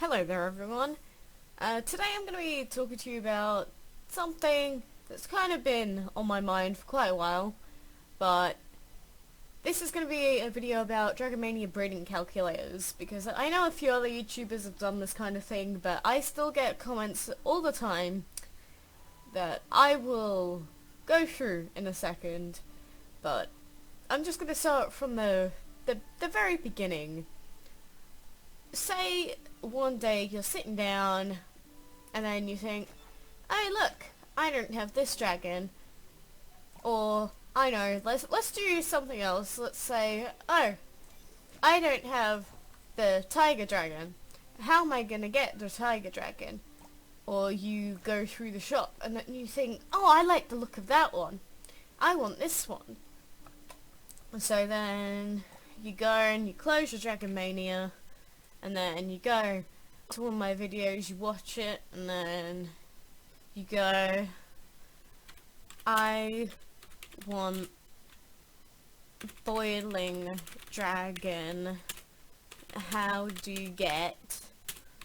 Hello there everyone. Today I'm going to be talking to you about something that's kind of been on my mind for quite a while, but this is going to be a video about Dragon Mania breeding calculators, because I know a few other YouTubers have done this kind of thing, but I still get comments all the time that I will go through in a second, but I'm just going to start from the very beginning. Say one day you're sitting down and then you think, hey look, I don't have this dragon, or I know, let's do something else. Let's say, oh, I don't have the tiger dragon. How am I gonna get the tiger dragon? Or you go through the shop and then you think, oh, I like the look of that one. I want this one. And so then you go and you close your Dragon Mania, and then you go to one of my videos, you watch it, and then you go, I want boiling dragon. How do you get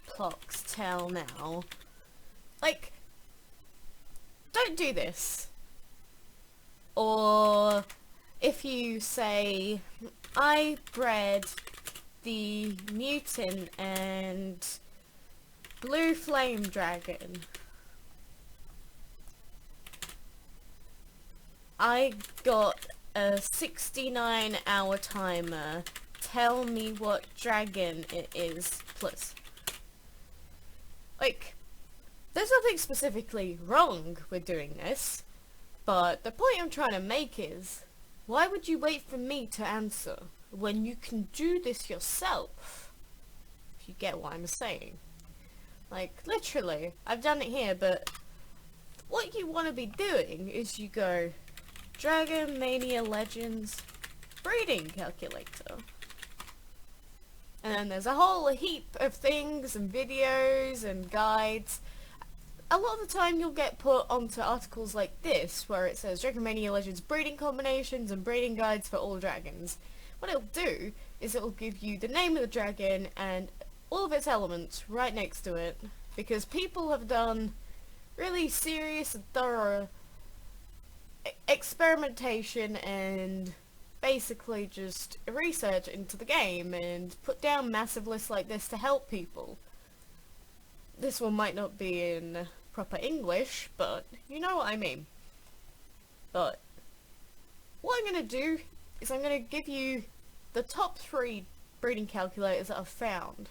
Ploxtail now? Like, don't do this. Or if you say, I bred the mutant and blue flame dragon. I got a 69-hour timer. Tell me what dragon it is, please. Like, there's nothing specifically wrong with doing this, but the point I'm trying to make is, why would you wait for me to answer when you can do this yourself? If you get what I'm saying. Like, literally, I've done it here, but what you want to be doing is you go, Dragon Mania Legends breeding calculator. And then there's a whole heap of things and videos and guides. A lot of the time you'll get put onto articles like this, where it says Dragon Mania Legends breeding combinations and breeding guides for all dragons. What it'll do is it'll give you the name of the dragon and all of its elements right next to it, because people have done really serious and thorough experimentation and basically just research into the game and put down massive lists like this to help people. This one might not be in proper English, but you know what I mean. But what I'm going to do is I'm going to give you the top 3 breeding calculators that I've found,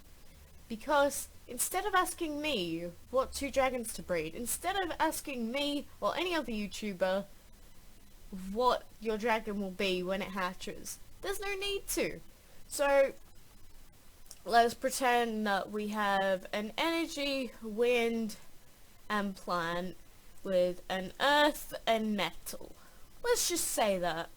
because instead of asking me what 2 dragons to breed, instead of asking me or any other YouTuber what your dragon will be when it hatches, there's no need to. So let's pretend that we have an energy, wind and plant with an earth and metal. Let's just say that.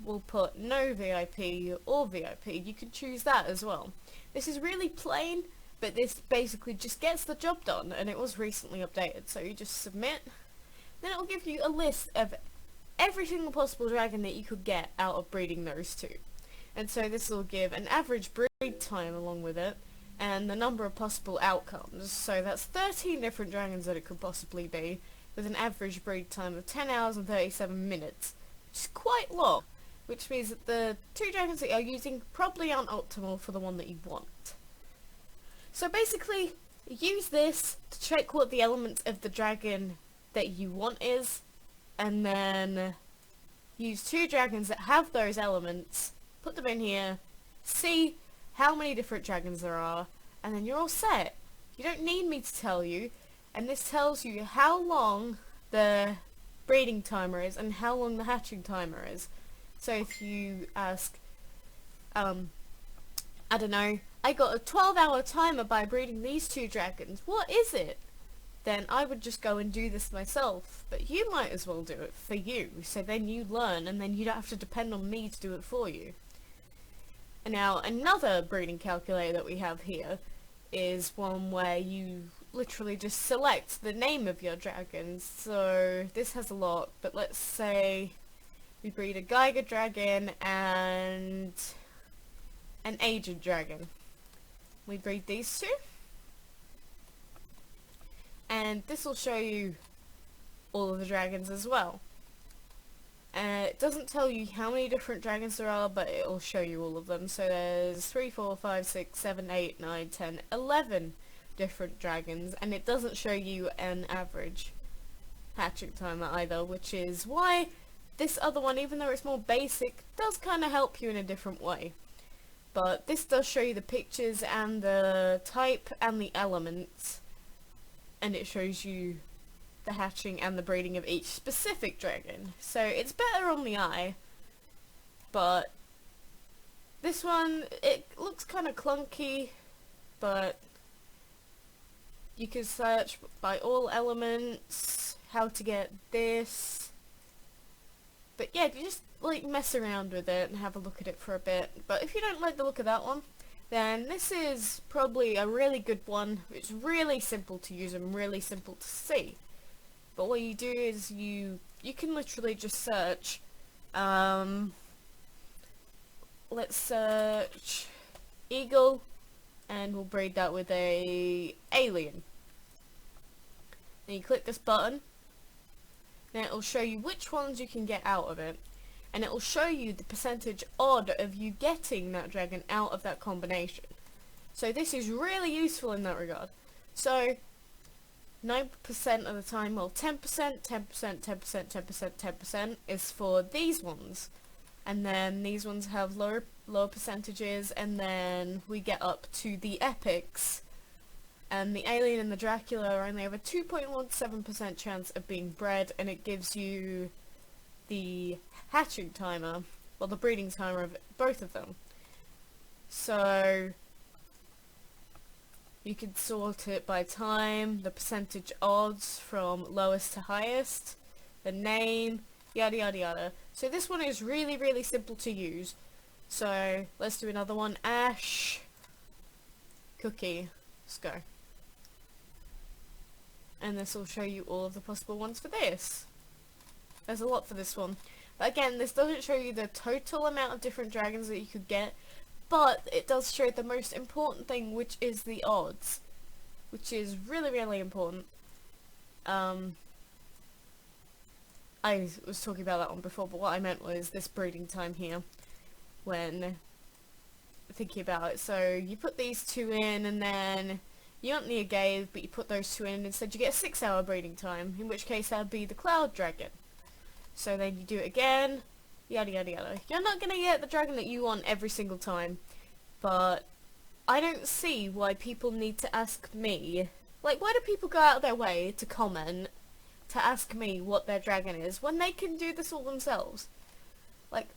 We'll put no VIP or VIP. You can choose that as well. This is really plain, but this basically just gets the job done, and it was recently updated. So you just submit, then it'll give you a list of every single possible dragon that you could get out of breeding those 2. And so this will give an average breed time along with it, and the number of possible outcomes. So that's 13 different dragons that it could possibly be, with an average breed time of 10 hours and 37 minutes. Which is quite long, which means that the 2 dragons that you're using probably aren't optimal for the one that you want. So basically, use this to check what the elements of the dragon that you want is, and then use 2 dragons that have those elements, put them in here, see how many different dragons there are, and then you're all set. You don't need me to tell you, and this tells you how long the breeding timer is and how long the hatching timer is. So if you ask, I don't know, I got a 12-hour timer by breeding these 2 dragons, what is it? Then I would just go and do this myself, but you might as well do it for you, so then you learn and then you don't have to depend on me to do it for you. And now another breeding calculator that we have here is one where you literally just select the name of your dragons. So this has a lot, but let's say we breed a Geiger dragon and an aged dragon. we breed these two. And this will show you all of the dragons as well. It doesn't tell you how many different dragons there are, but it will show you all of them. So there's 3, 4, 5, 6, 7, 8, 9, 10, 11 different dragons, and it doesn't show you an average hatching timer either, which is why this other one, even though it's more basic, does kind of help you in a different way. But this does show you the pictures and the type and the elements, and it shows you the hatching and the breeding of each specific dragon. So it's better on the eye, but this one, it looks kind of clunky, but you can search by all elements, how to get this. But yeah, you just like mess around with it and have a look at it for a bit. But if you don't like the look of that one, then this is probably a really good one. It's really simple to use and really simple to see. But what you do is you can literally just search, let's search eagle, and we'll breed that with a alien. Then you click this button, then it will show you which ones you can get out of it, and it will show you the percentage odd of you getting that dragon out of that combination. So this is really useful in that regard. So 9% of the time, well 10%, 10%, 10%, 10%, 10% is for these ones, and then these ones have lower percentages, and then we get up to the epics, and the alien and the Dracula only have a 2.17% chance of being bred, and it gives you the hatching timer, well the breeding timer of both of them. So you can sort it by time, the percentage odds from lowest to highest, the name, yada yada yada. So this one is really, really simple to use. So let's do another one. Ash, Cookie, let's go. And this will show you all of the possible ones for this. There's a lot for this one. But again, this doesn't show you the total amount of different dragons that you could get, but it does show the most important thing, which is the odds, which is really, really important. I was talking about that one before, but what I meant was this breeding time here, when thinking about it. So you put these two in, and then you don't need a gave, but you put those two in, and instead you get a 6-hour breeding time, in which case that would be the cloud dragon. So then you do it again, yada yada yada. You're not going to get the dragon that you want every single time, but I don't see why people need to ask me, like why do people go out of their way to comment, to ask me what their dragon is, when they can do this all themselves? Like,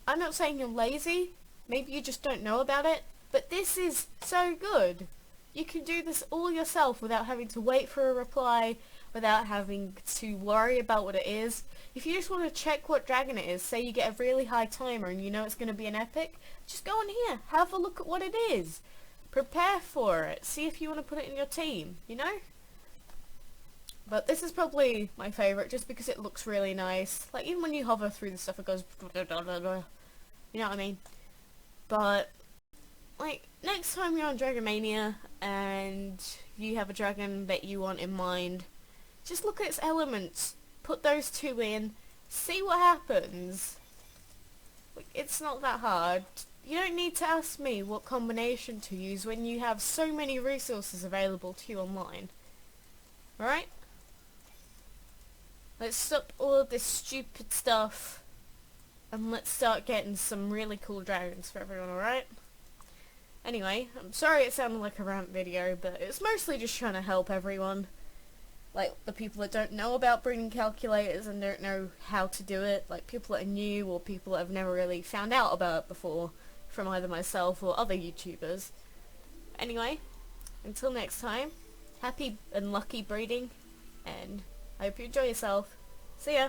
I'm not saying you're lazy, maybe you just don't know about it, but this is so good. You can do this all yourself without having to wait for a reply, without having to worry about what it is. If you just want to check what dragon it is, say you get a really high timer and you know it's going to be an epic, just go on here, have a look at what it is. Prepare for it, see if you want to put it in your team, you know? But this is probably my favourite just because it looks really nice. Like even when you hover through the stuff it goes you know what I mean? But like next time you're on Dragon Mania and you have a dragon that you want in mind, just look at its elements, put those two in, see what happens. Like, it's not that hard. You don't need to ask me what combination to use when you have so many resources available to you online. Alright? Let's stop all of this stupid stuff and let's start getting some really cool dragons for everyone, alright? Anyway, I'm sorry it sounded like a rant video, but it's mostly just trying to help everyone. Like, the people that don't know about breeding calculators and don't know how to do it, like people that are new or people that have never really found out about it before from either myself or other YouTubers. Anyway, until next time, happy and lucky breeding, and I hope you enjoy yourself. See ya!